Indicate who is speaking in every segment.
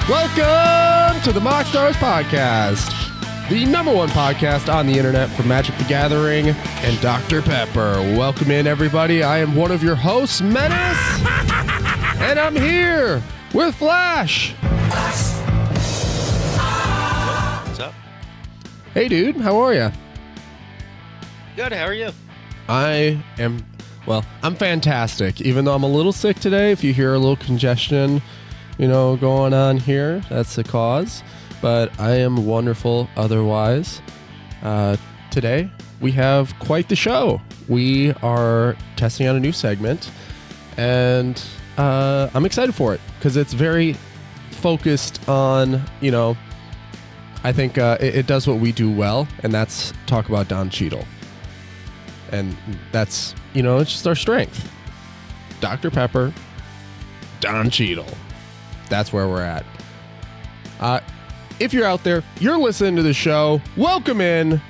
Speaker 1: Welcome to the MoxStars podcast, the number one podcast on the internet for Magic the Gathering and Dr. Pepper. Welcome in, everybody. I am one of your hosts, Menace, and I'm here with Flash.
Speaker 2: What's up?
Speaker 1: Hey, dude. How are you?
Speaker 2: Good. How are you?
Speaker 1: I'm fantastic, even though I'm a little sick today. If you hear a little congestion, going on here, that's the cause. But I am wonderful otherwise. Today, we have quite the show. We are testing out a new segment, and I'm excited for it because it's very focused on, I think it does what we do well, and that's talk about Don Cheadle. And that's, it's just our strength. Dr. Pepper, Don Cheadle. That's where we're at. If you're out there, you're listening to the show, welcome in.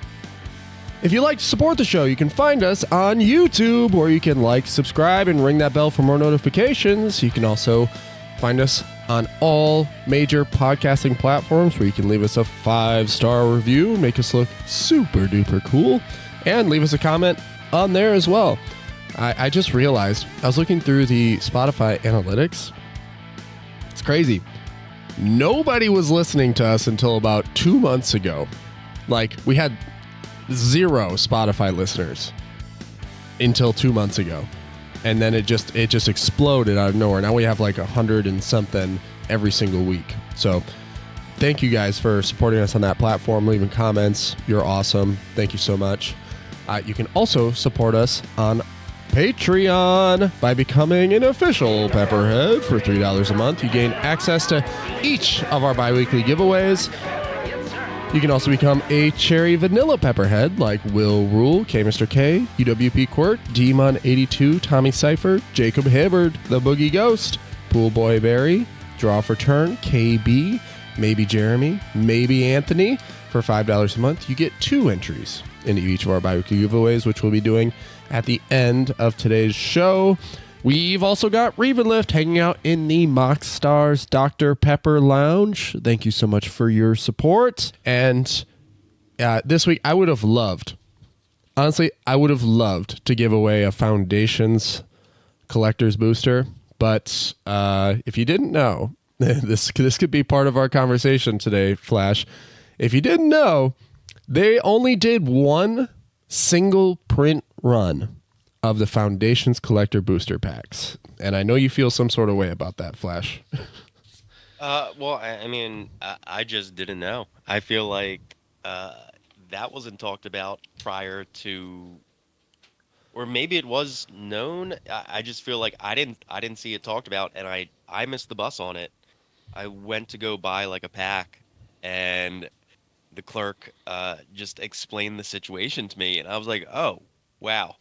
Speaker 1: If you'd like to support the show, you can find us on YouTube, or you can subscribe, and ring that bell for more notifications. You can also find us on all major podcasting platforms where you can leave us a 5-star review, make us look super duper cool, and leave us a comment on there as well. I just realized, I was looking through the Spotify analytics. It's crazy. Nobody was listening to us until about 2 months ago. We had 0 Spotify listeners until 2 months ago. And then it just exploded out of nowhere. Now we have 100 and something every single week. So thank you guys for supporting us on that platform, leaving comments. You're awesome. Thank you so much. You can also support us on Patreon by becoming an official Pepperhead for $3 a month. You gain access to each of our bi-weekly giveaways. You can also become a cherry vanilla Pepperhead like Will Rule, K Mr. K, UWP Quirt, Demon82, Tommy Cypher, Jacob Hibbard, The Boogie Ghost, Pool Boy Barry, Draw for Turn, KB, maybe Jeremy, maybe Anthony. For $5 a month, you get 2 entries into each of our bi-weekly giveaways, which we'll be doing at the end of today's show. We've also got Revenlift hanging out in the MoxStars Dr. Pepper Lounge. Thank you so much for your support. And this week, I would have loved to give away a Foundations Collector's Booster. But if you didn't know, this could be part of our conversation today, Flash. If you didn't know, they only did 1 single print run of the Foundations Collector Booster Packs. And I know you feel some sort of way about that, Flash.
Speaker 2: Well, I just didn't know. I feel like that wasn't talked about prior to, or maybe it was known. I just feel like I didn't see it talked about, and I missed the bus on it. I went to go buy a pack, and the clerk just explained the situation to me, and I was like, oh, wow.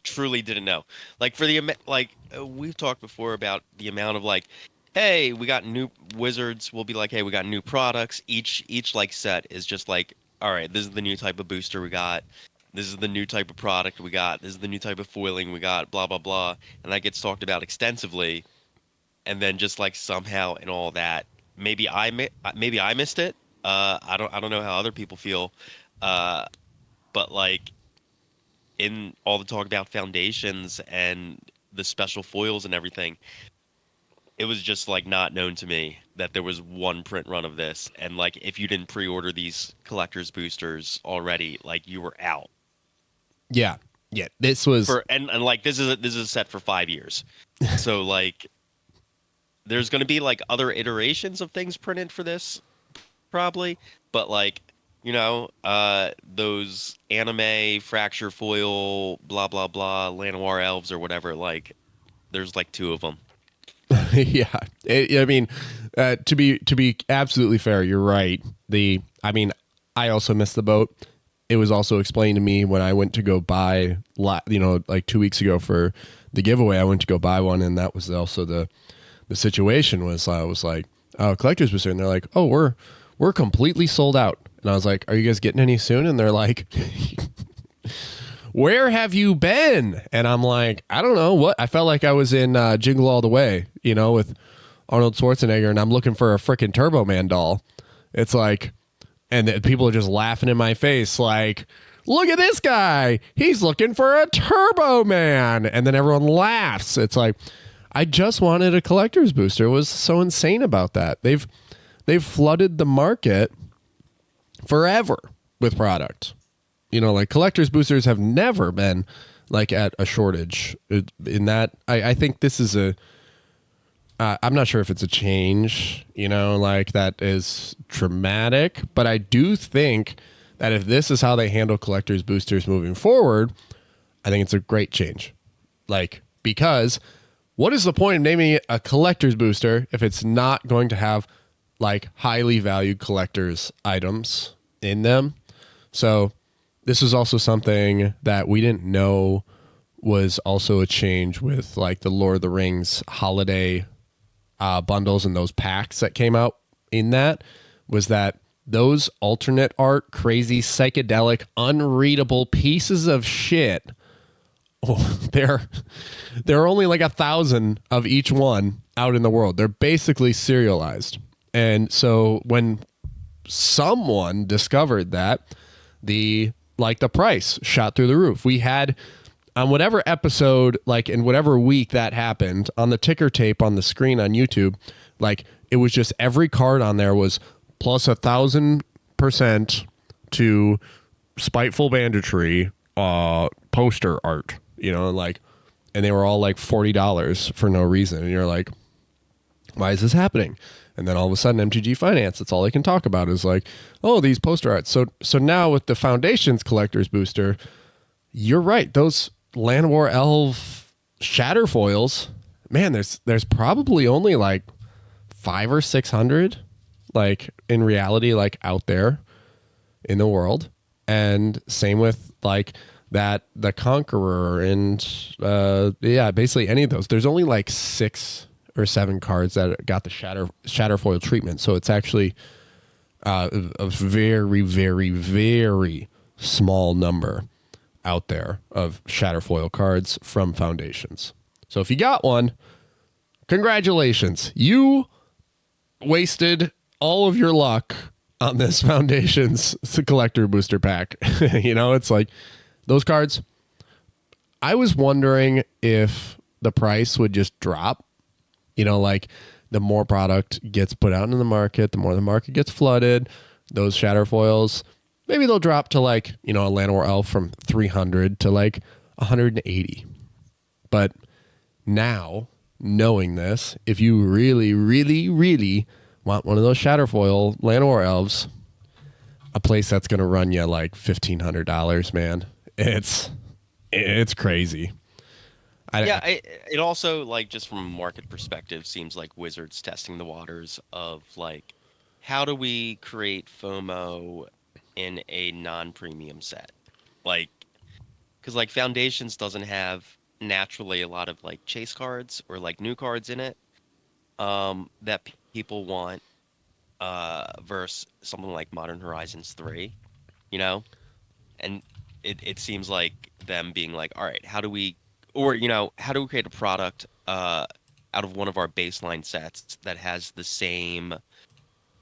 Speaker 2: Truly didn't know. We've talked before about the amount of hey, we got new Wizards. We'll be hey, we got new products. Each set is just all right, this is the new type of booster we got. This is the new type of product we got. This is the new type of foiling we got, blah, blah, blah. And that gets talked about extensively. And then just somehow and all that, maybe I missed it. I don't know how other people feel, but in all the talk about Foundations and the special foils and everything, it was just not known to me that there was 1 print run of this, and if you didn't pre-order these collector's boosters already, you were out.
Speaker 1: Yeah. This was
Speaker 2: this is a set for 5 years, so there's going to be other iterations of things printed for this. Probably, but those anime fracture foil, blah blah blah, Llanowar elves or whatever. There's 2 of them.
Speaker 1: Yeah, to be absolutely fair, you're right. I also missed the boat. It was also explained to me when I went to go buy, 2 weeks ago for the giveaway. I went to go buy one, and that was also the situation. Was I was oh, collector's booster, and they're oh, we're completely sold out. And I was like, are you guys getting any soon? And they're like, where have you been? And I'm like, I don't know what. I felt like I was in Jingle All the Way, with Arnold Schwarzenegger and I'm looking for a freaking Turbo Man doll. It's like, and people are just laughing in my face like, look at this guy. He's looking for a Turbo Man. And then everyone laughs. It's like, I just wanted a collector's booster. What's so insane about that? They've flooded the market forever with product. You know, like collector's boosters have never been like at a shortage in that. I think this is I'm not sure if it's a change, you know, like that is dramatic, but I do think that if this is how they handle collector's boosters moving forward, I think it's a great change. Like, because what is the point of naming it a collector's booster if it's not going to have like highly valued collector's items in them? So this is also something that we didn't know was also a change with like the Lord of the Rings holiday bundles and those packs that came out in that, was that those alternate art, crazy, psychedelic, unreadable pieces of shit, there are only like 1,000 of each one out in the world. They're basically serialized. And so when someone discovered that, the price shot through the roof. We had on whatever episode, like in whatever week that happened, on the ticker tape on the screen on YouTube, like it was just every card on there was plus 1,000% to spiteful banditry poster art, you know, like, and they were all like $40 for no reason. And you're like, why is this happening? And then all of a sudden MTG Finance, that's all they can talk about is like, oh, these poster arts. So now with the Foundations collector's booster, you're right. Those Land War Elf shatter foils, man, there's probably only like 500 or 600 like in reality, like out there in the world. And same with like that, the Conqueror and basically any of those. There's only like 6 or 7 cards that got the shatter foil treatment. So it's actually a very, very, very small number out there of shatter foil cards from Foundations. So if you got one, congratulations. You wasted all of your luck on this Foundations collector booster pack. You know, it's like those cards. I was wondering if the price would just drop. You know, like the more product gets put out in the market, the more the market gets flooded, those shatter foils, maybe they'll drop to like, you know, a Land War Elf from 300 to like 180. But now, knowing this, if you really, really, really want one of those shatter foil Land War Elves, a place that's going to run you like $1,500, man. It's crazy.
Speaker 2: It also, like, just from a market perspective, seems like Wizards testing the waters of, like, how do we create FOMO in a non-premium set? Like, because, like, Foundations doesn't have naturally a lot of, like, chase cards or, like, new cards in it that people want versus something like Modern Horizons 3, you know? And it seems like them being like, all right, how do we create a product out of one of our baseline sets that has the same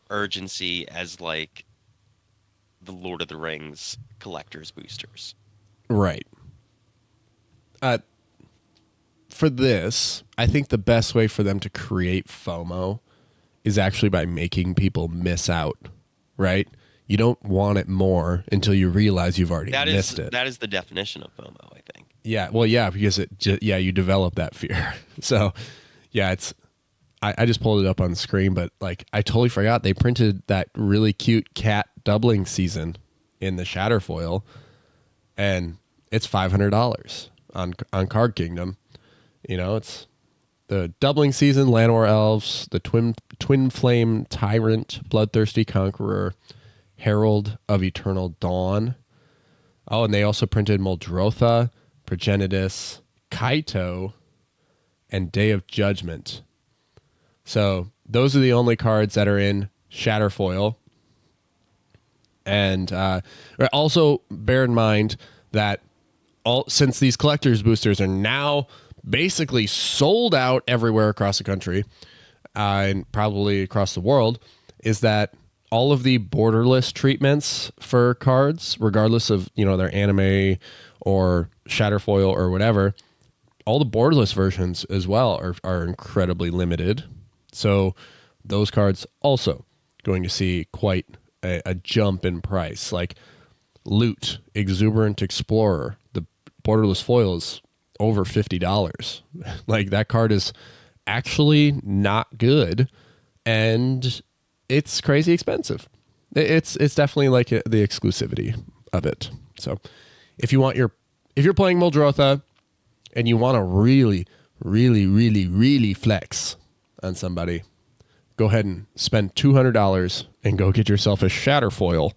Speaker 2: urgency as like the Lord of the Rings collector's boosters?
Speaker 1: Right. For this, I think the best way for them to create FOMO is actually by making people miss out, right? You don't want it more until you realize you've already missed it.
Speaker 2: That is the definition of FOMO, I think.
Speaker 1: Yeah, well, yeah, because you develop that fear. So, yeah, I just pulled it up on the screen, but like I totally forgot they printed that really cute cat doubling season in the shatter foil, and it's $500 on Card Kingdom. You know, it's the doubling season, Land War Elves, the Twin Flame Tyrant, Bloodthirsty Conqueror, Herald of Eternal Dawn. Oh, and they also printed Muldrotha, Progenitus, Kaito, and Day of Judgment. So those are the only cards that are in Shatterfoil. And also bear in mind that since these collector's boosters are now basically sold out everywhere across the country, and probably across the world, is that all of the borderless treatments for cards, regardless of, their anime or Shatterfoil or whatever, all the borderless versions as well are incredibly limited. So those cards also going to see quite a jump in price. Like Loot, Exuberant Explorer, the borderless foil is over $50. Like that card is actually not good, and it's crazy expensive. It's definitely like the exclusivity of it. So if you're playing Muldrotha and you want to really, really, really, really flex on somebody, go ahead and spend $200 and go get yourself a Shatterfoil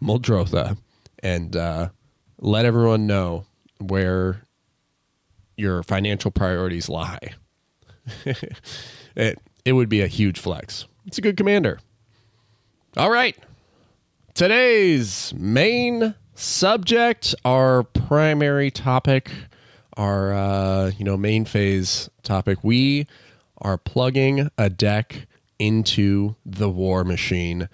Speaker 1: Muldrotha and let everyone know where your financial priorities lie. It would be a huge flex. It's a good commander. All right. Today's main subject, our primary topic, our main phase topic. We are plugging a deck into the war machine,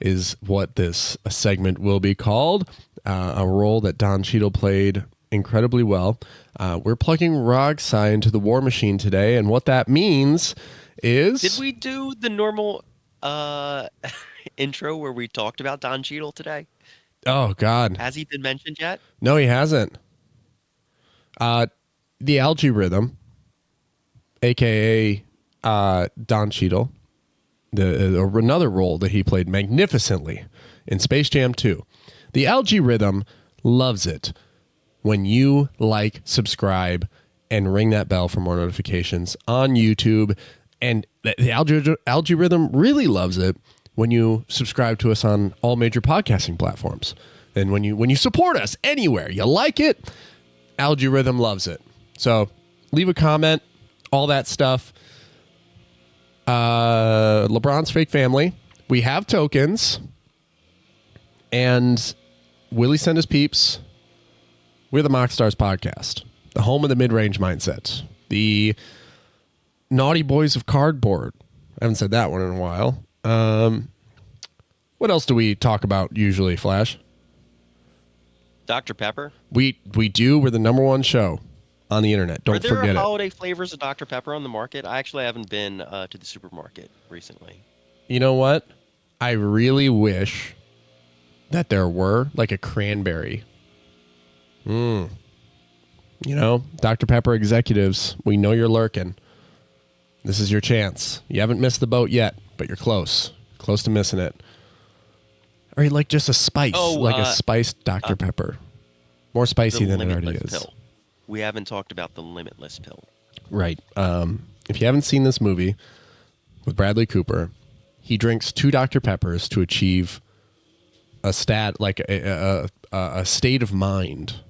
Speaker 1: is what this segment will be called. A role that Don Cheadle played incredibly well. We're plugging RogSi into the war machine today, and what that means is...
Speaker 2: Did we do the normal intro where we talked about Don Cheadle today?
Speaker 1: Oh, God.
Speaker 2: Has he been mentioned yet?
Speaker 1: No, he hasn't. The Algae Rhythm, a.k.a. Don Cheadle, another role that he played magnificently in Space Jam 2. The Algae Rhythm loves it when you like, subscribe, and ring that bell for more notifications on YouTube. And the Algae Rhythm really loves it when you subscribe to us on all major podcasting platforms. And when you support us anywhere, you like it, Algae Rhythm loves it. So leave a comment, all that stuff. LeBron's fake family. We have tokens. And Willie sent us peeps. We're the MoxStars podcast, the home of the mid-range mindset, the naughty boys of cardboard. I haven't said that one in a while. What else do we talk about usually, Flash?
Speaker 2: Dr. Pepper?
Speaker 1: We do. We're the number one show on the internet. Don't forget it.
Speaker 2: Are there holiday flavors of Dr. Pepper on the market? I actually haven't been to the supermarket recently.
Speaker 1: You know what? I really wish that there were, like a cranberry. Dr. Pepper executives, we know you're lurking. This is your chance. You haven't missed the boat yet, but you're close. Close to missing it. Or like just a spice, a spiced Dr. Pepper. More spicy than it already is.
Speaker 2: Pill. We haven't talked about the Limitless pill.
Speaker 1: Right. If you haven't seen this movie with Bradley Cooper, he drinks 2 Dr. Peppers to achieve a state of mind.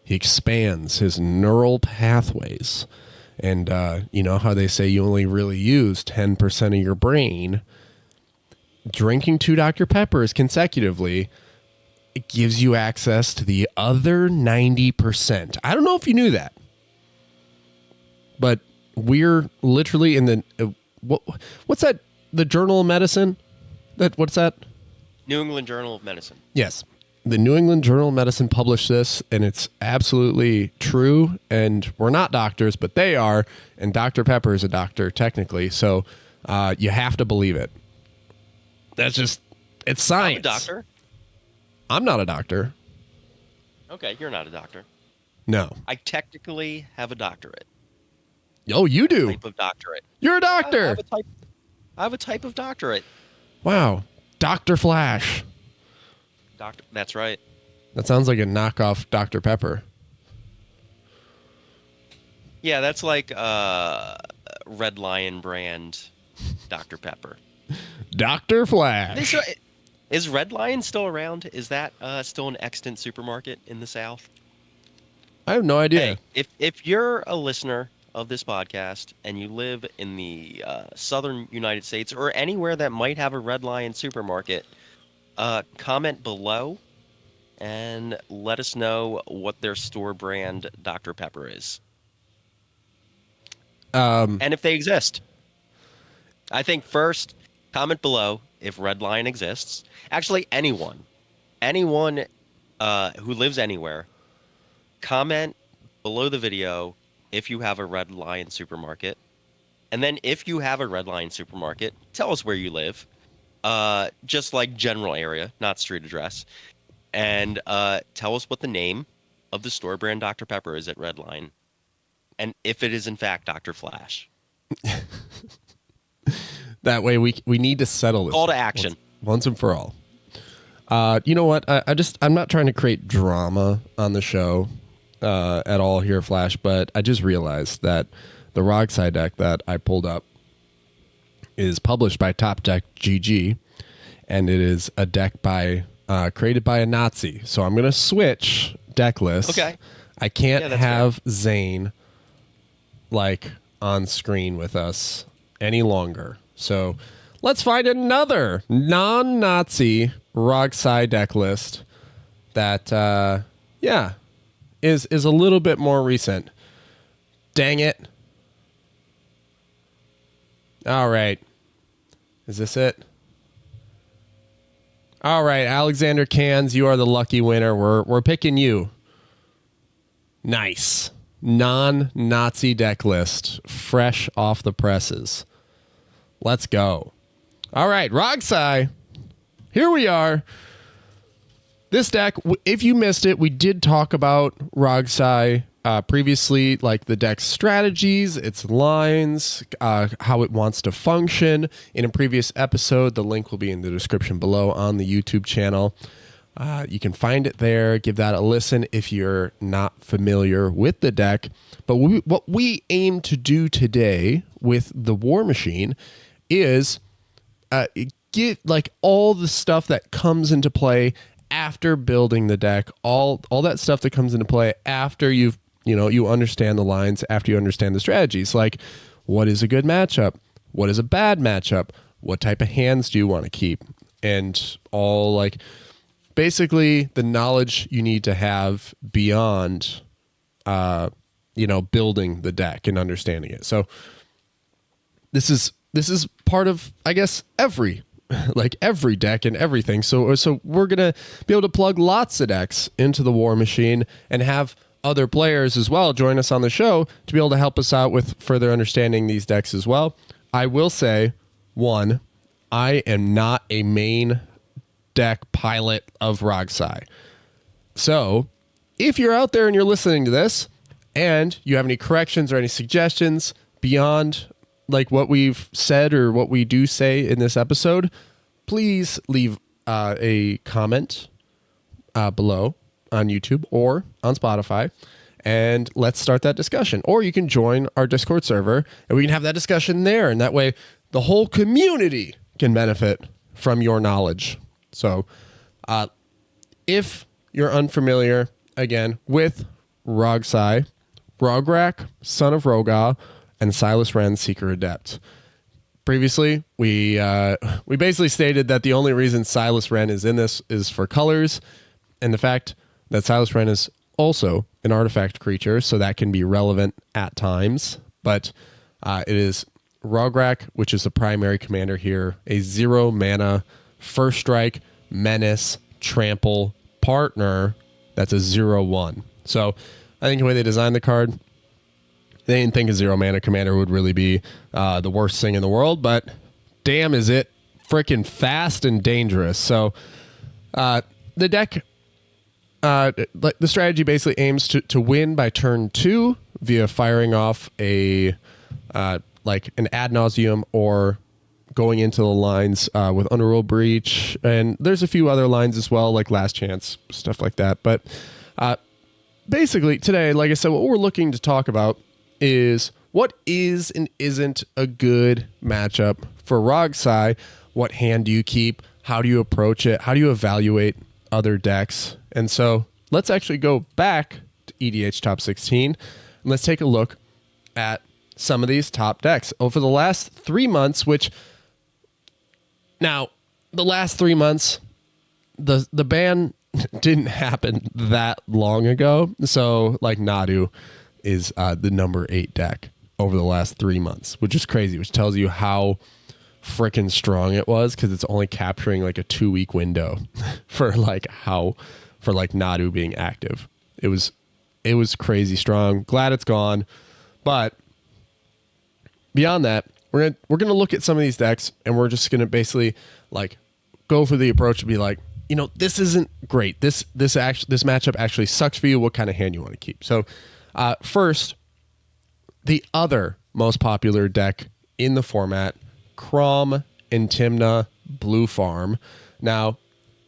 Speaker 1: He expands his neural pathways. And you know how they say you only really use 10% of your brain? Drinking 2 Dr. Peppers consecutively, it gives you access to the other 90%. I don't know if you knew that, but we're literally in the what's that? The Journal of Medicine? What's that?
Speaker 2: New England Journal of Medicine.
Speaker 1: Yes. The New England Journal of Medicine published this, and it's absolutely true. And we're not doctors, but they are. And Dr. Pepper is a doctor, technically. So you have to believe it. That's just, it's science.
Speaker 2: I'm a doctor.
Speaker 1: I'm not a doctor.
Speaker 2: Okay, you're not a doctor.
Speaker 1: No.
Speaker 2: I technically have a doctorate.
Speaker 1: Oh, you do?
Speaker 2: Type of doctorate.
Speaker 1: You're a doctor.
Speaker 2: I have a type of doctorate.
Speaker 1: Wow. Dr. Flash.
Speaker 2: That's right.
Speaker 1: That sounds like a knockoff Dr. Pepper.
Speaker 2: Yeah, that's like Red Lion brand Dr. Pepper.
Speaker 1: Dr. Flash.
Speaker 2: Is Red Lion still around? Is that still an extant supermarket in the South?
Speaker 1: I have no idea.
Speaker 2: Hey, if you're a listener of this podcast and you live in the southern United States or anywhere that might have a Red Lion supermarket, comment below and let us know what their store brand Dr. Pepper is. And if they exist. I think first, comment below if red line exists. Actually, anyone who lives anywhere, comment below the video if you have a red line supermarket. And then if you have a red line supermarket, tell us where you live. Just like general area, not street address. And tell us what the name of the store brand Dr. Pepper is at Redline. And if it is in fact Dr. Flash.
Speaker 1: That way we need to settle this.
Speaker 2: Call to action.
Speaker 1: Once and for all. You know what? I'm not trying to create drama on the show at all here, Flash, but I just realized that the RogSi deck that I pulled up is published by Top Deck GG, and it is a deck by created by a Nazi. So I'm gonna switch deck lists.
Speaker 2: Okay.
Speaker 1: I can't have
Speaker 2: fair.
Speaker 1: Zane like on screen with us any longer. So let's find another non-Nazi RogSi deck list that is a little bit more recent. Dang it. All right. Is this it? All right, Alexander Cans, you are the lucky winner. We're picking you. Nice. Non-Nazi deck list. Fresh off the presses. Let's go. All right, RogSi. Here we are. This deck, if you missed it, we did talk about RogSi previously, like the deck's strategies, its lines, how it wants to function. In a previous episode, the link will be in the description below on the YouTube channel. You can find it there. Give that a listen if you're not familiar with the deck. But what we aim to do today with the War Machine is get like all the stuff that comes into play after building the deck, all that stuff that comes into play after you understand the lines, after you understand the strategies, like what is a good matchup, what is a bad matchup, what type of hands do you want to keep, and all like basically the knowledge you need to have beyond building the deck and understanding it. So this is part of, I guess, every deck and everything. So we're going to be able to plug lots of decks into the War Machine and have other players as well join us on the show to be able to help us out with further understanding these decks as well. I will say, one, I am not a main deck pilot of RogSi. So if you're out there and you're listening to this and you have any corrections or any suggestions beyond like what we've said or what we do say in this episode, please leave a comment below on YouTube or on Spotify, and let's start that discussion. Or you can join our Discord server and we can have that discussion there, and that way the whole community can benefit from your knowledge. So if you're unfamiliar again with RogSi, Rograk, Son of Roga, and Silas Wren, Seeker Adept. Previously, we basically stated that the only reason Silas Wren is in this is for colors, and the fact that Silas Wren is also an artifact creature, so that can be relevant at times. But it is Rograk, which is the primary commander here, a 0 mana, first strike, menace, trample, partner, that's a 0/1. So I think the way they designed the card, they didn't think a 0 mana commander would really be the worst thing in the world, but damn is it freaking fast and dangerous. So the deck, the strategy basically aims to win by turn 2 via firing off a like an ad nauseum or going into the lines with Underworld Breach, and there's a few other lines as well, like Last Chance, stuff like that. But basically today, like I said, what we're looking to talk about is what is and isn't a good matchup for RogSi. What hand do you keep? How do you approach it? How do you evaluate other decks? And so let's actually go back to EDH Top 16 and let's take a look at some of these top decks over the last 3 months, which now the last 3 months, the ban didn't happen that long ago. So like Nadu is the number 8 deck over the last 3 months, which is crazy, which tells you how freaking strong it was, because it's only capturing like a 2-week window for like Nadu being active. It was crazy strong. Glad it's gone. But beyond that, we're gonna look at some of these decks, and we're just gonna basically like go for the approach to be like, this isn't great. This matchup actually sucks for you. What kind of hand you want to keep? So first, the other most popular deck in the format, Crom and Timna Blue Farm. Now,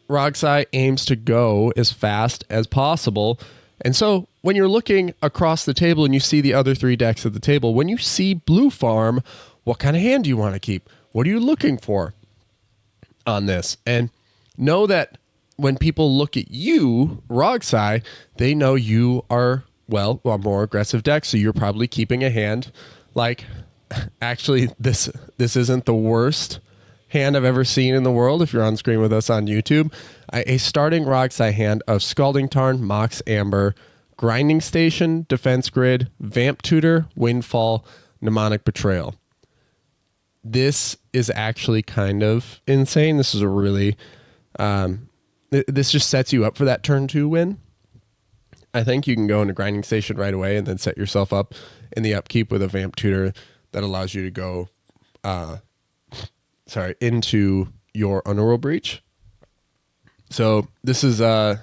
Speaker 1: RogSi aims to go as fast as possible. And so when you're looking across the table and you see the other 3 decks at the table, when you see Blue Farm, what kind of hand do you want to keep? What are you looking for on this? And know that when people look at you, RogSi, they know you are, a more aggressive deck, so you're probably keeping a hand like, actually, this isn't the worst hand I've ever seen in the world. If you're on screen with us on YouTube, a starting RogSi hand of Scalding Tarn, Mox Amber, Grinding Station, Defense Grid, Vamp Tutor, Windfall, Mnemonic Betrayal. This is actually kind of insane. This is a really, this just sets you up for that turn 2 win. I think you can go into Grinding Station right away and then set yourself up in the upkeep with a Vamp Tutor that allows you to go into your Underworld Breach. So this is a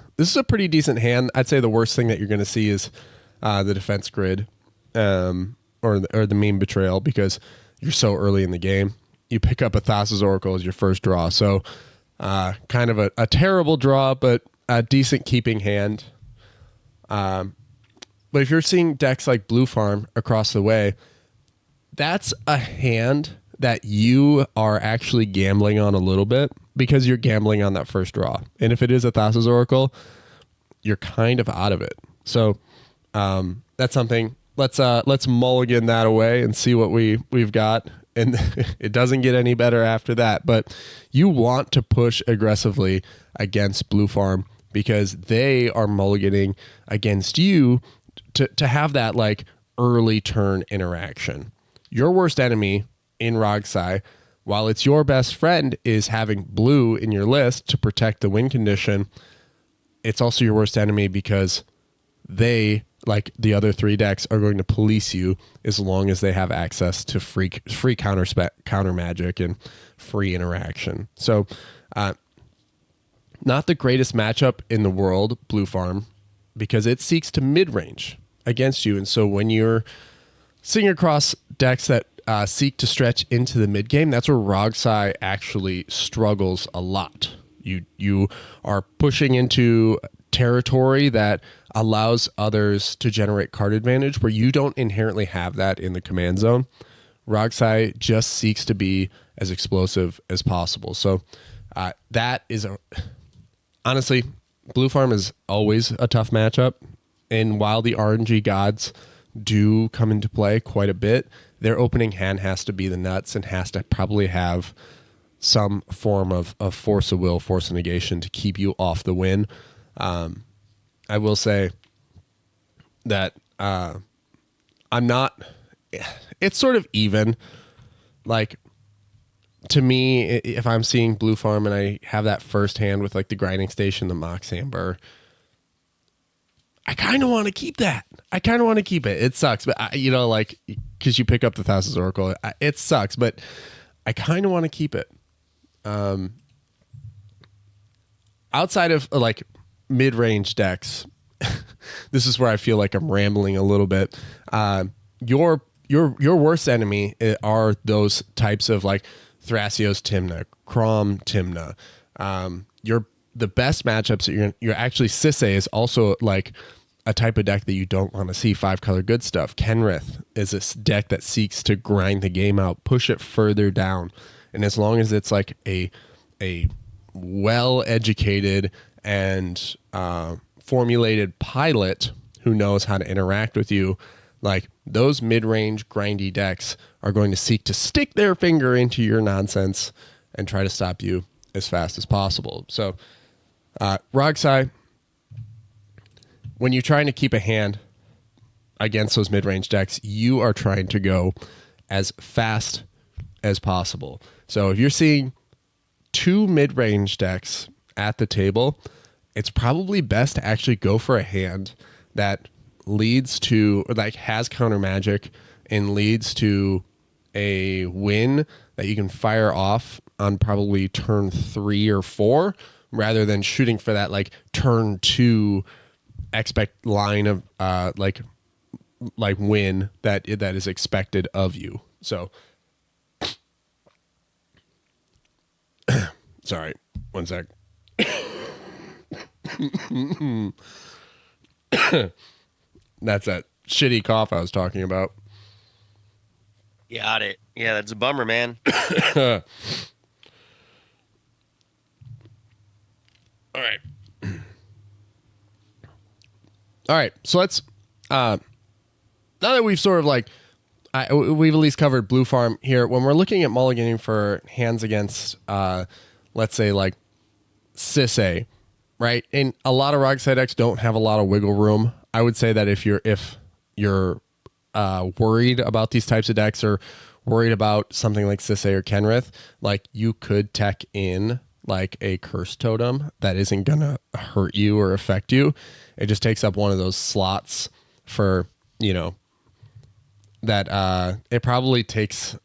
Speaker 1: pretty decent hand. I'd say the worst thing that you're going to see is the Defense Grid or the Meme Betrayal, because you're so early in the game. You pick up a Thassa's Oracle as your first draw. So kind of a terrible draw, but a decent keeping hand. But if you're seeing decks like Blue Farm across the way, that's a hand that you are actually gambling on a little bit, because you're gambling on that first draw. And if it is a Thassa's Oracle, you're kind of out of it. So that's something. Let's mulligan that away and see what we've got. And it doesn't get any better after that. But you want to push aggressively against Blue Farm, because they are mulliganing against you to have that like early turn interaction. Your worst enemy in RogSi, while it's your best friend, is having blue in your list to protect the win condition. It's also your worst enemy because they, like the other 3 decks, are going to police you as long as they have access to free counter magic and free interaction. So not the greatest matchup in the world, Blue Farm, because it seeks to mid-range against you. And so when you're seeing across decks that seek to stretch into the mid game, that's where RogSi actually struggles a lot. You are pushing into territory that allows others to generate card advantage where you don't inherently have that in the command zone. RogSi just seeks to be as explosive as possible. So that is honestly, Blue Farm is always a tough matchup. And while the RNG gods do come into play quite a bit, their opening hand has to be the nuts and has to probably have some form of force of will, force of negation to keep you off the win. I will say that I'm not... It's sort of even. Like, to me, if I'm seeing Blue Farm and I have that first hand with like the Grinding Station, the Mox Amber, I kind of want to keep that. I kind of want to keep it. It sucks, but like, because you pick up the Thassa's Oracle, it sucks, but I kind of want to keep it. Outside of like mid-range decks, this is where I feel like I'm rambling a little bit. Your worst enemy are those types of like Thrasios Timna, Crom Timna. The best matchups that you're actually Sisay is also like a type of deck that you don't want to see 5-color good stuff. Kenrith is this deck that seeks to grind the game out, push it further down. And as long as it's like a well-educated and formulated pilot who knows how to interact with you, like those mid-range grindy decks are going to seek to stick their finger into your nonsense and try to stop you as fast as possible. So RogSi, when you're trying to keep a hand against those mid-range decks, you are trying to go as fast as possible. So if you're seeing 2 mid-range decks at the table, it's probably best to actually go for a hand that leads to, or like has counter magic and leads to a win that you can fire off on probably turn 3 or 4, rather than shooting for that like turn 2 expect line of like win that is expected of you. So sorry, one sec. That's that shitty cough I was talking about.
Speaker 2: Got it. Yeah, that's a bummer, man.
Speaker 1: All right. All right. So let's, now that we've sort of like, we've at least covered Blue Farm here. When we're looking at mulliganing for hands against, let's say like Sisay, right? And a lot of RogSi decks don't have a lot of wiggle room. I would say that if you're worried about these types of decks, or worried about something like Sisay or Kenrith, like you could tech in like a Curse Totem that isn't gonna hurt you or affect you. It just takes up one of those slots for, you know, that it probably takes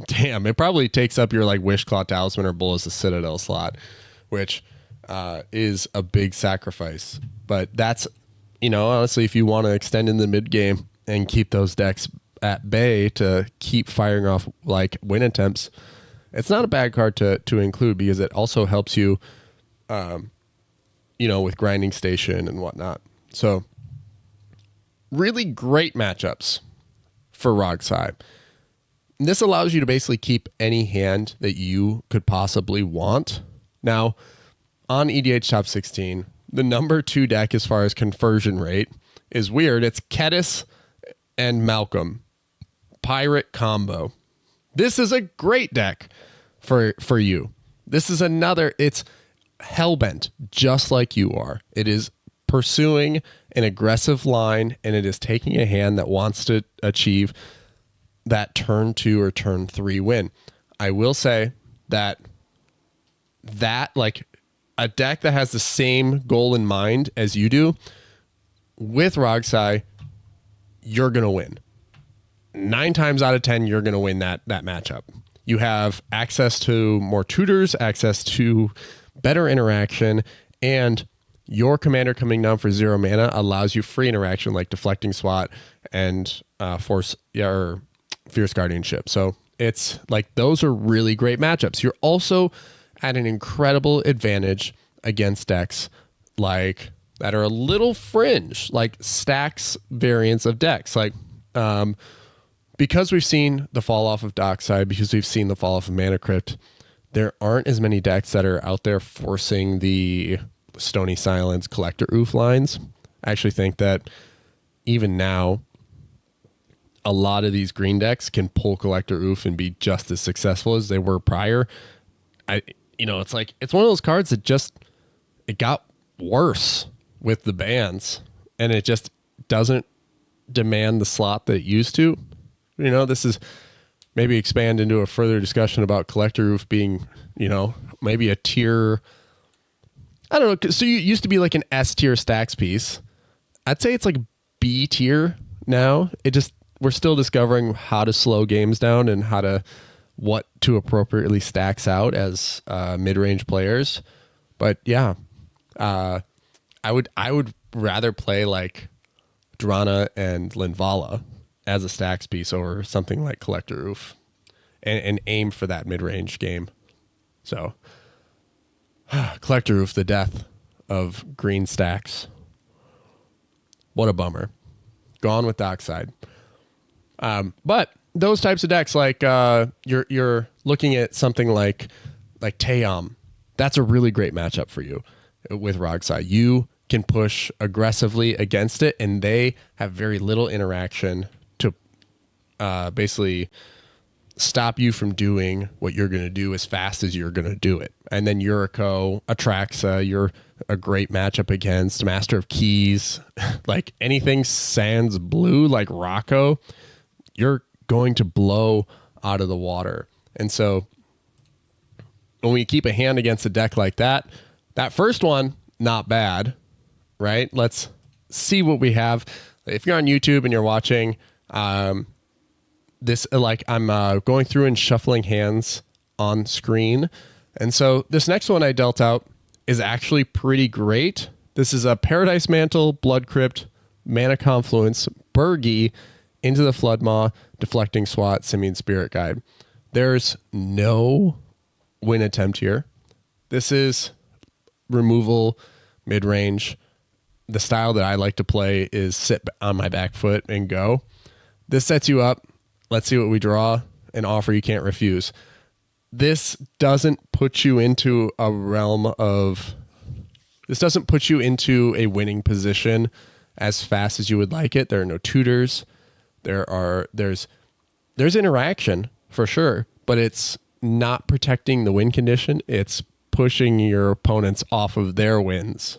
Speaker 1: damn, it probably takes up your like Wishclaw Talisman or Bull as a Citadel slot, which is a big sacrifice. But that's, you know, honestly, if you want to extend in the mid game and keep those decks at bay to keep firing off like win attempts, it's not a bad card to include, because it also helps you, you know, with grinding station and whatnot. So really great matchups for RogSi. This allows you to basically keep any hand that you could possibly want. Now, on EDH Top 16, the number 2 deck as far as conversion rate is weird. It's Kedis and Malcolm. Pirate combo. This is a great deck for you. This is another, it's hellbent, just like you are. It is pursuing an aggressive line, and it is taking a hand that wants to achieve that turn 2 or turn 3 win. I will say that like a deck that has the same goal in mind as you do, with RogSi, you're going to win. 9 times out of 10, you're going to win that matchup. You have access to more tutors, access to better interaction, and your commander coming down for 0 mana allows you free interaction like Deflecting Swat and Fierce Guardianship. So it's like, those are really great matchups. You're also at an incredible advantage against decks like that are a little fringe, like Stacks variants of decks. Like, because we've seen the fall off of Dockside, because we've seen the fall off of Mana Crypt, there aren't as many decks that are out there forcing the Stony Silence Collector Oof lines. I actually think that even now, a lot of these green decks can pull Collector Oof and be just as successful as they were prior. It's like, it's one of those cards that it got worse with the bans, and it just doesn't demand the slot that it used to. You know, this is maybe expand into a further discussion about Collector Oof being, you know, maybe a tier, I don't know. So you used to be like an S tier stacks piece. I'd say it's like B tier now. We're still discovering how to slow games down and what to appropriately stacks out as mid-range players. But yeah, I would rather play like Drana and Linvala as a stacks piece over something like Collector Oof, and aim for that mid-range game. So Collector Oof, the death of green stacks. What a bummer. Gone with Dockside. But those types of decks, like you're looking at something like Taeyam, that's a really great matchup for you with RogSi. You can push aggressively against it, and they have very little interaction to basically stop you from doing what you're going to do as fast as you're going to do it. And then Yuriko, Atraxa, you're a great matchup against Master of Keys. Like anything sans blue, like Rocco, you're going to blow out of the water. And so when we keep a hand against a deck like that, that first one, not bad, right? Let's see what we have. If you're on YouTube and you're watching this, like I'm going through and shuffling hands on screen. And so this next one I dealt out is actually pretty great. This is a Paradise Mantle, Blood Crypt, Mana Confluence, Burgi, into the Floodmaw, Deflecting Swat, Simian Spirit Guide. There's no win attempt here. This is removal, mid-range. The style that I like to play is sit on my back foot and go. This sets you up. Let's see what we draw. An offer you can't refuse. This doesn't put you into a realm of... This doesn't put you into a winning position as fast as you would like it. There are no tutors. There's interaction for sure, but it's not protecting the win condition. It's pushing your opponents off of their wins,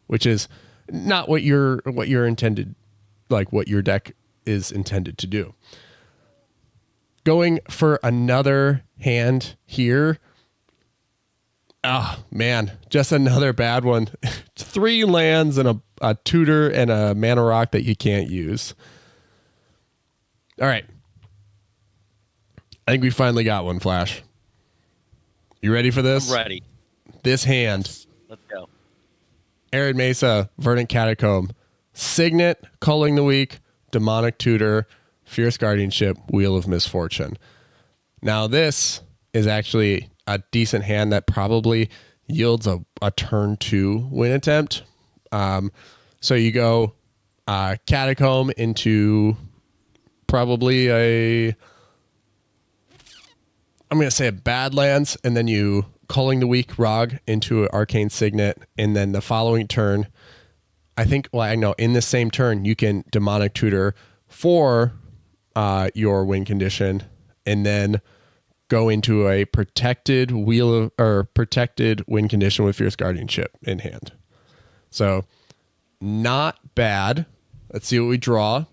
Speaker 1: which is not what you're intended, like what your deck is intended to do. Going for another hand here. Oh man, just another bad one. 3 lands and a tutor and a mana rock that you can't use. All right. I think we finally got one, Flash. You ready for this?
Speaker 2: I'm ready.
Speaker 1: This hand.
Speaker 2: Let's go.
Speaker 1: Arid Mesa, Verdant Catacomb, Signet, Culling the Weak, Demonic Tutor, Fierce Guardianship, Wheel of Misfortune. Now this is actually a decent hand that probably yields a turn 2 win attempt. So you go Catacomb into probably I'm going to say a Badlands, and then you Culling the Weak Rog into an Arcane Signet, and then the following turn, in the same turn, you can Demonic Tutor for your win condition, and then go into a protected protected win condition with Fierce Guardianship in hand. So not bad. Let's see what we draw.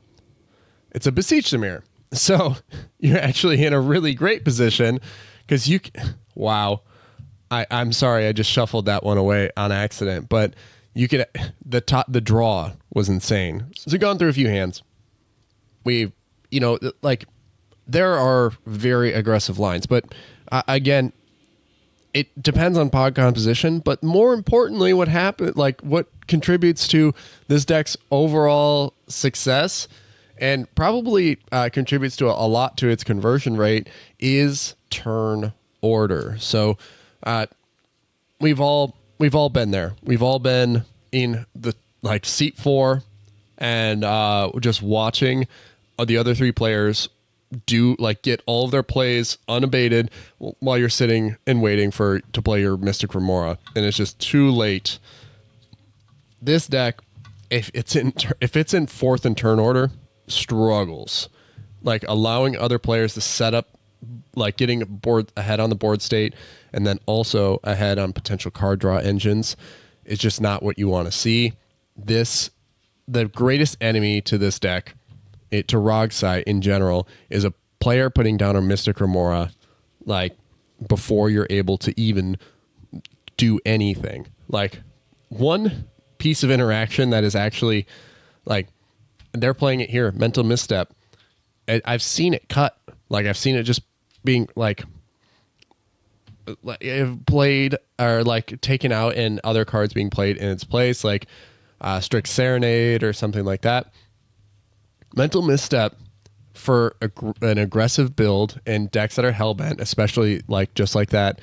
Speaker 1: It's a Beseech the Mirror. So you're actually in a really great position because wow. I'm sorry, I just shuffled that one away on accident, but the draw was insane. So we've gone through a few hands. There are very aggressive lines, but again, it depends on pod composition, but more importantly, what contributes to this deck's overall success and probably contributes to a lot to its conversion rate is turn order. So we've all been there. We've all been in the seat 4 and just watching the other 3 players get all of their plays unabated while you're sitting and waiting to play your Mystic Remora, and it's just too late. This deck, if it's in 4th and turn order, struggles, allowing other players to set up, getting board ahead on the board state, and then also ahead on potential card draw engines is just not what you want to see. The greatest enemy to this deck, to RogSi in general, is a player putting down a Mystic Remora before you're able to even do anything. One piece of interaction that is actually they're playing it here, Mental Misstep. I've seen it cut. I've seen it just being played or taken out and other cards being played in its place, Strict Serenade or something like that. Mental Misstep for an aggressive build and decks that are hellbent, especially just like that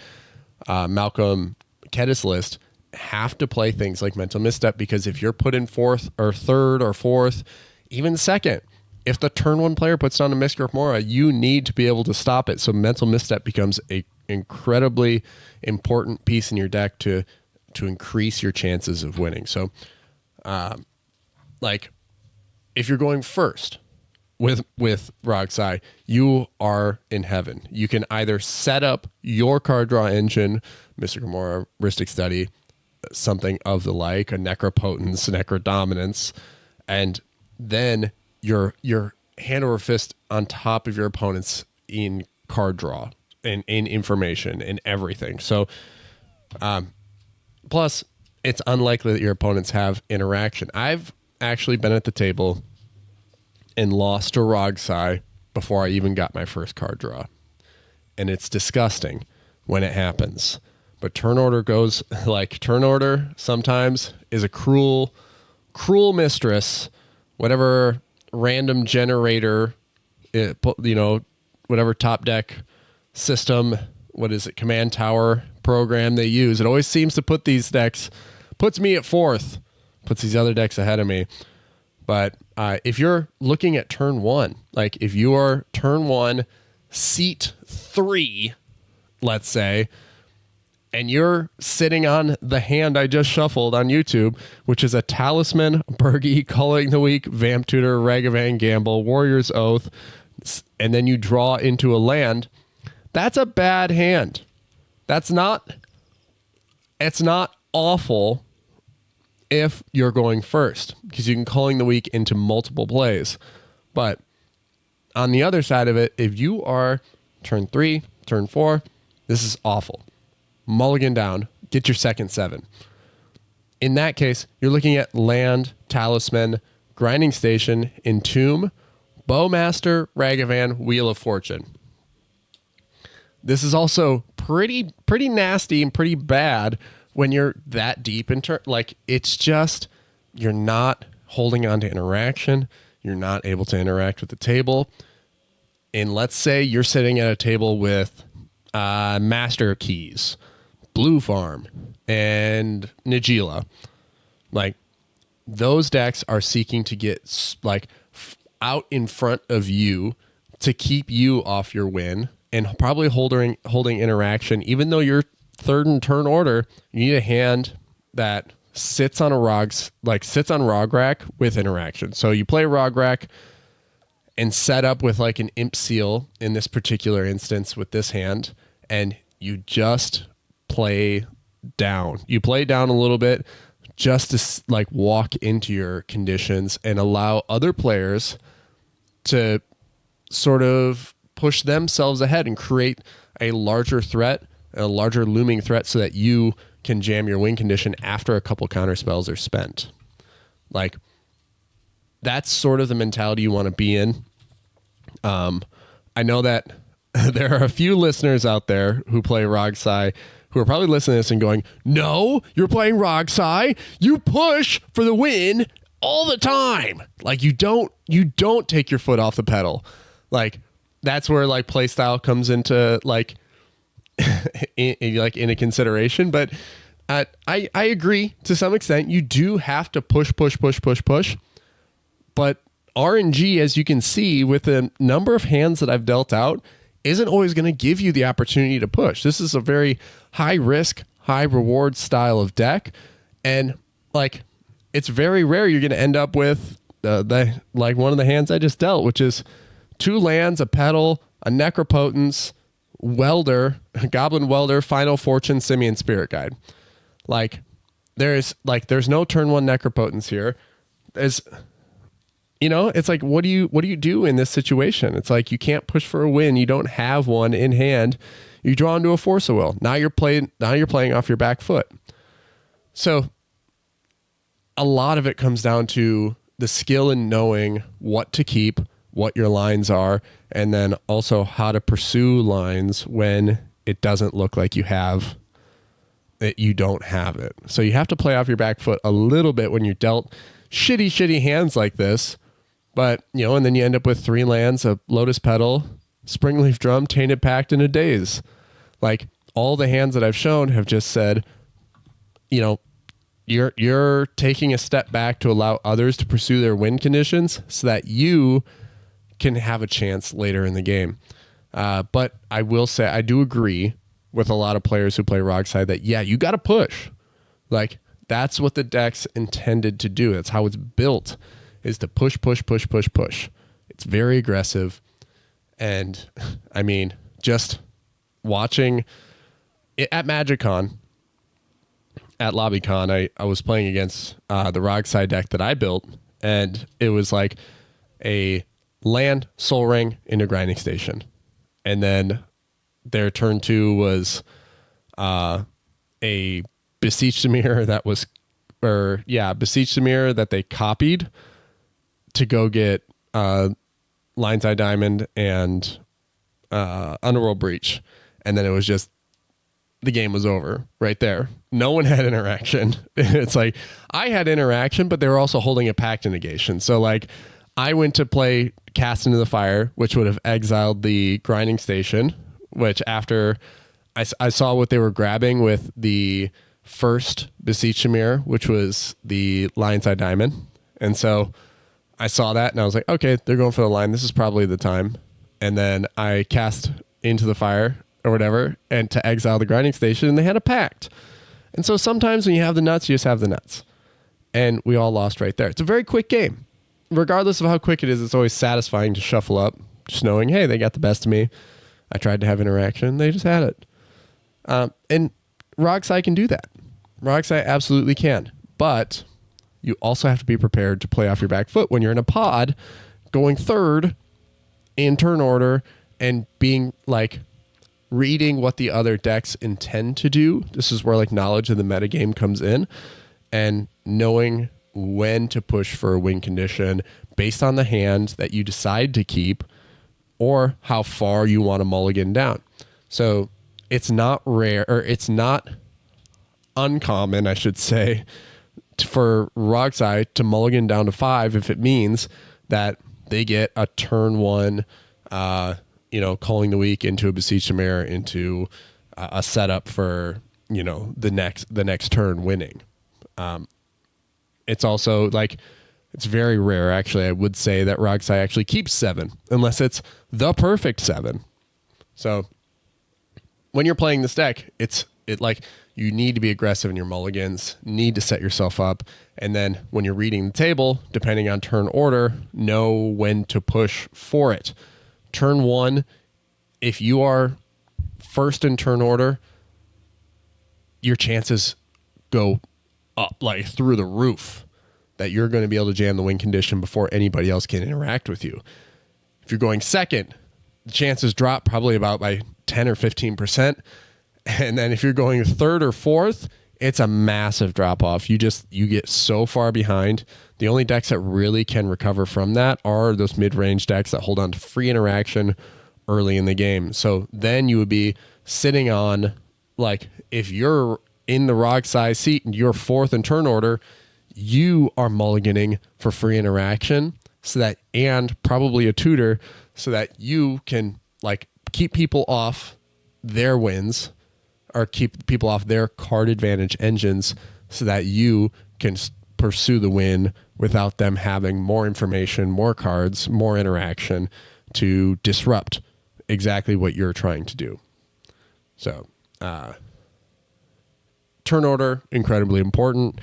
Speaker 1: Malcolm Kedis list, have to play things like Mental Misstep, because if you're put in 4th or 3rd or 4th, even 2nd, if the turn 1 player puts down a Mystic Remora, you need to be able to stop it. So Mental Misstep becomes a incredibly important piece in your deck to increase your chances of winning. So if you're going first with RogSi, you are in heaven. You can either set up your card draw engine, Mystic Remora, Rhystic Study, something of the like, a Necropotence, Necrodominance, and then your hand over fist on top of your opponents in card draw and information and everything. So, plus, it's unlikely that your opponents have interaction. I've actually been at the table and lost to RogSi before I even got my first card draw. And it's disgusting when it happens. But turn order goes, like, turn order sometimes is a cruel mistress. Whatever random generator, whatever top deck system, command tower program they use, it always seems to put these decks, puts me at fourth, puts these other decks ahead of me. But if you're looking at turn one, like if you are turn one, seat 3, let's say, and you're sitting on the hand I just shuffled on YouTube, which is a Talisman, Bergie, Culling the Weak, Vamp Tutor, Ragavan Gamble, Warrior's Oath, and then you draw into a land, that's a bad hand. It's not awful if you're going first, because you can Culling the Weak into multiple plays. But on the other side of it, if you are turn 3, turn 4, this is awful. Mulligan down, get your second 7. In that case, you're looking at land, Talisman, Grinding Station, Entomb, Bowmaster, Ragavan, Wheel of Fortune. This is also pretty nasty and pretty bad when you're that deep in turn. Like, it's just, you're not holding on to interaction. You're not able to interact with the table. And let's say you're sitting at a table with Master Keys, Blue Farm, and Nagila. Like, those decks are seeking to get out in front of you to keep you off your win, and probably holding interaction. Even though you're third in turn order, you need a hand that sits on Rograk with interaction. So you play Rograk and set up with like an Imp Seal in this particular instance with this hand, and you just play down. You play down a little bit just to like walk into your conditions and allow other players to sort of push themselves ahead and create a larger threat, a larger looming threat, so that you can jam your win condition after a couple counter spells are spent. Like, that's sort of the mentality you want to be in. I know that there are a few listeners out there who play RogSi who are probably listening to this and going, no, you're playing RogSi. You push for the win all the time. Like, you don't take your foot off the pedal. Like, that's where like play style comes into like in a consideration. But I agree to some extent. You do have to push. But RNG, as you can see with the number of hands that I've dealt out, isn't always going to give you the opportunity to push. This is a very high risk, high reward style of deck. And like, it's very rare you're going to end up with like one of the hands I just dealt, which is 2 lands, a Petal, a Necropotence, Welder, Goblin Welder, Final Fortune, Simian Spirit Guide. Like, there's no turn 1 Necropotence here. There's, it's like, what do you do in this situation? It's like, you can't push for a win. You don't have one in hand. You draw into a Force of Will. Now you're playing off your back foot. So a lot of it comes down to the skill in knowing what to keep, what your lines are, and then also how to pursue lines when it doesn't look like you don't have it. So you have to play off your back foot a little bit when you're dealt shitty hands like this. But, and then you end up with 3 lands, a Lotus Petal, Springleaf Drum, Tainted Pact, and a Daze. Like, all the hands that I've shown have just said, you're taking a step back to allow others to pursue their win conditions so that you can have a chance later in the game. But I will say, I do agree with a lot of players who play RogSi that, yeah, you got to push. Like, that's what the deck's intended to do. That's how it's built, is to push. It's very aggressive. And I mean, just watching it at MagicCon, at LobbyCon, I was playing against the RogSi deck that I built, and it was like a land, Soul Ring into Grinding Station. and then their turn 2 was a Beseech the Mirror Beseech the Mirror that they copied to go get Lion's Eye Diamond and Underworld Breach, and then it was just the game was over right there. No one had interaction. It's like I had interaction, but they were also holding a pact negation. So like I went to play Cast into the Fire, which would have exiled the grinding station, which after I saw what they were grabbing with the first Beseech the Mirror, which was the Lion's Eye Diamond. And so I saw that and I was like, okay, they're going for the line. This is probably the time. And then I cast Into the Fire or whatever, and to exile the grinding station, and they had a pact. And so sometimes when you have the nuts, you just have the nuts. And we all lost right there. It's a very quick game. Regardless of how quick it is, it's always satisfying to shuffle up, just knowing, hey, they got the best of me. I tried to have interaction. They just had it. And RogSi can do that. RogSi absolutely can. But you also have to be prepared to play off your back foot when you're in a pod going third in turn order and being like reading what the other decks intend to do. This is where like knowledge of the metagame comes in, and knowing when to push for a win condition based on the hand that you decide to keep or how far you want to mulligan down. So it's not rare, or it's not uncommon, I should say, for RogSi to mulligan down to 5 if it means that they get a turn 1 calling the week into a Beseech the Mirror into a setup for, the next turn winning. It's also like, it's very rare, actually. I would say that RogSi actually keeps 7 unless it's the perfect 7. So when you're playing this deck, you need to be aggressive in your mulligans, need to set yourself up. And then when you're reading the table, depending on turn order, know when to push for it. Turn 1, if you are first in turn order, your chances go up like through the roof that you're going to be able to jam the win condition before anybody else can interact with you. If you're going second, the chances drop probably about by 10 or 15%. And then if you're going third or fourth, it's a massive drop off. You get so far behind. The only decks that really can recover from that are those mid-range decks that hold on to free interaction early in the game. So then you would be sitting on, like, if you're in the RogSi seat and you're fourth in turn order, you are mulliganing for free interaction and probably a tutor so that you can like keep people off their wins or keep people off their card advantage engines so that you can pursue the win without them having more information, more cards, more interaction to disrupt exactly what you're trying to do. So, turn order, incredibly important.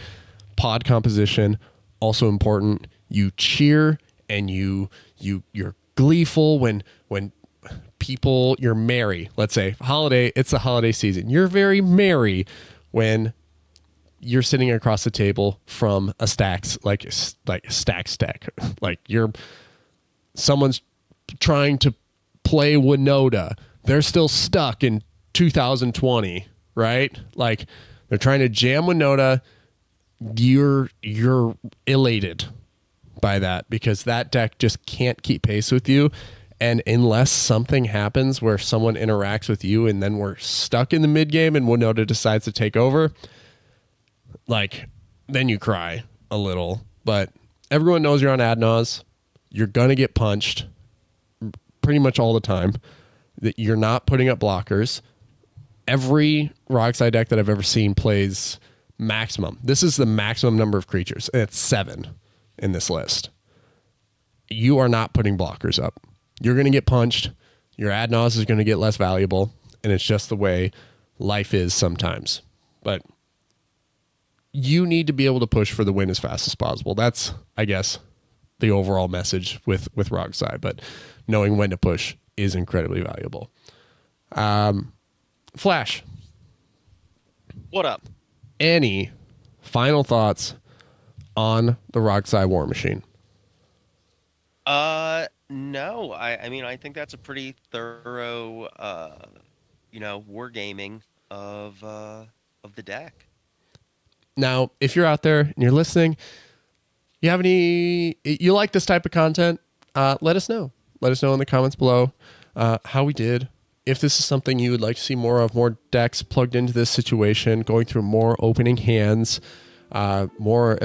Speaker 1: Pod composition, also important. You cheer and you're gleeful when people, you're merry. Let's say it's the holiday season. You're very merry when you're sitting across the table from a stacks, like stack. Like someone's trying to play Winota. They're still stuck in 2020, right? Like they're trying to jam Winota. You're elated by that because that deck just can't keep pace with you. And unless something happens where someone interacts with you and then we're stuck in the mid game and Winota decides to take over, like then you cry a little. But everyone knows you're on ad nause. You're going to get punched pretty much all the time. That you're not putting up blockers. Every RogSi deck that I've ever seen plays maximum. This is the maximum number of creatures, and it's 7 in this list. You are not putting blockers up. You're going to get punched. Your ad nause is going to get less valuable, and it's just the way life is sometimes. But you need to be able to push for the win as fast as possible. That's, I guess, the overall message with RogSi, but knowing when to push is incredibly valuable. Flash.
Speaker 2: What up?
Speaker 1: Any final thoughts on the RogSi War Machine?
Speaker 2: No, I mean, I think that's a pretty thorough, wargaming of the deck.
Speaker 1: Now, if you're out there and you're listening, you like this type of content, let us know. Let us know in the comments below how we did. If this is something you would like to see more of, more decks plugged into this situation, going through more opening hands, more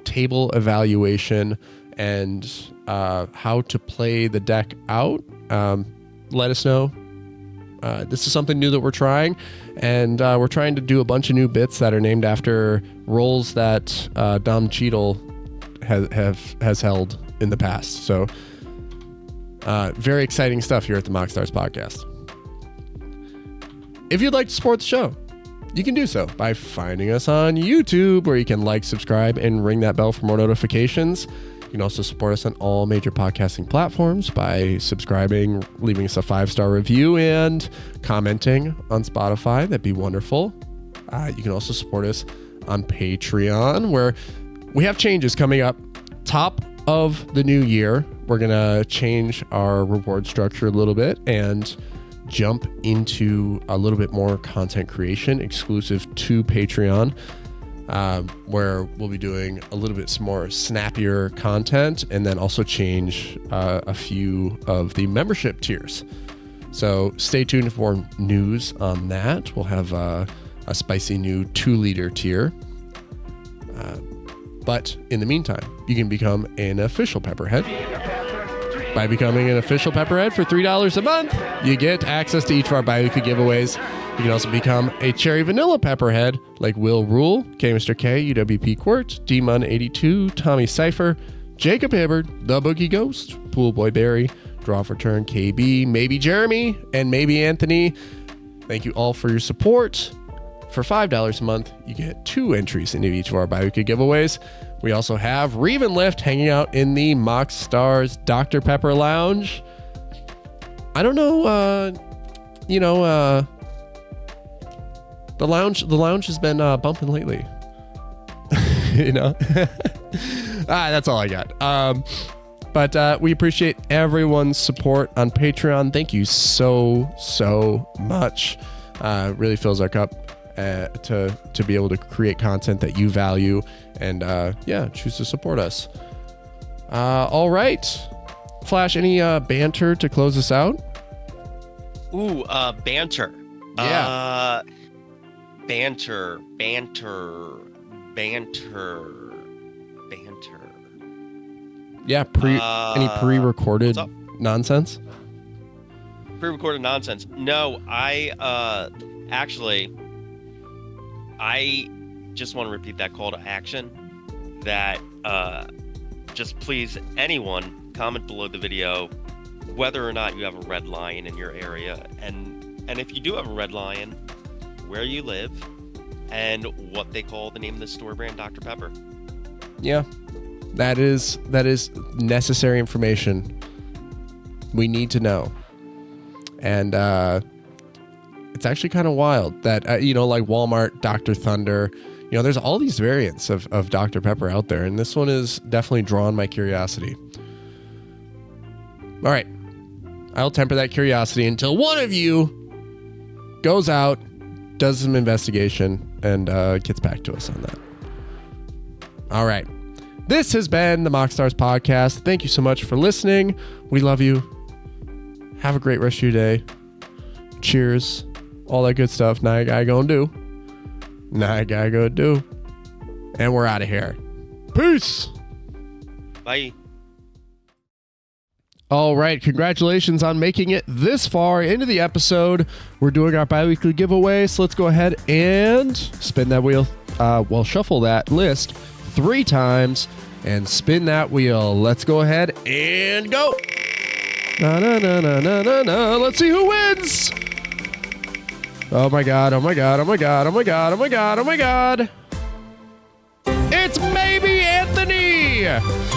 Speaker 1: table evaluation, and how to play the deck out, let us know. This is something new that we're trying, and we're trying to do a bunch of new bits that are named after roles that Dom Cheadle has held in the past. So very exciting stuff here at the MoxStars podcast. If you'd like to support the show, you can do so by finding us on YouTube, where you can like, subscribe, and ring that bell for more notifications. You can also support us on all major podcasting platforms by subscribing, leaving us a 5-star review, and commenting on Spotify. That'd be wonderful. You can also support us on Patreon, where we have changes coming up. Top of the new year, we're going to change our reward structure a little bit and jump into a little bit more content creation exclusive to Patreon, where we'll be doing a little bit more snappier content, and then also change a few of the membership tiers. So stay tuned for news on that. We'll have a spicy new 2-liter tier. But in the meantime, you can become an official Pepperhead. By becoming an official Pepperhead for $3 a month, you get access to each of our bi-weekly giveaways. You can also become a Cherry Vanilla Pepperhead, like Will Rule, K Mr. K, UWP Quirt, DMun82, Tommy Cypher, Jacob Hibbard, The Boogie Ghost, Pool Boy Barry, Draw for Turn KB, maybe Jeremy, and maybe Anthony. Thank you all for your support. For $5 a month, you get 2 entries into each of our bi-weekly giveaways. We also have Reeve and Lift hanging out in the MoxStars Dr. Pepper Lounge. I don't know, the lounge has been bumping lately. That's all I got. But we appreciate everyone's support on Patreon. Thank you so much. Really fills our cup to be able to create content that you value, and choose to support us. All right, Flash, any banter to close us out?
Speaker 2: Ooh, banter.
Speaker 1: Yeah.
Speaker 2: Banter.
Speaker 1: Yeah, any pre-recorded nonsense?
Speaker 2: Pre-recorded nonsense. No, I just want to repeat that call to action, that just please, anyone, comment below the video whether or not you have a red lion in your area, and if you do have a red lion, where you live, and what they call the name of the store brand Dr. Pepper.
Speaker 1: Yeah, that is necessary information. We need to know. And it's actually kind of wild that, like Walmart, Dr. Thunder, there's all these variants of Dr. Pepper out there, and this one is definitely drawn my curiosity. All right, I'll temper that curiosity until one of you goes out, does some investigation, and gets back to us on that. All right. This has been the MoxStars podcast. Thank you so much for listening. We love you. Have a great rest of your day. Cheers. All that good stuff. Now you gotta go and do. And we're out of here. Peace.
Speaker 2: Bye.
Speaker 1: All right. Congratulations on making it this far into the episode. We're doing our bi-weekly giveaway. So let's go ahead and spin that wheel. Shuffle that list 3 times and spin that wheel. Let's go ahead and go. Let's see who wins. Oh my God. It's Maybe Anthony.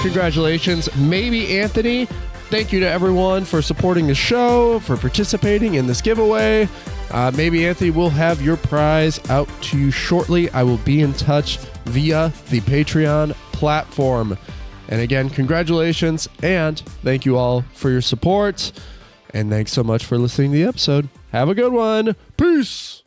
Speaker 1: Congratulations, Maybe Anthony. Thank you to everyone for supporting the show, for participating in this giveaway. Maybe Anthony will have your prize out to you shortly. I will be in touch via the Patreon platform. And again, congratulations, and thank you all for your support. And thanks so much for listening to the episode. Have a good one. Peace.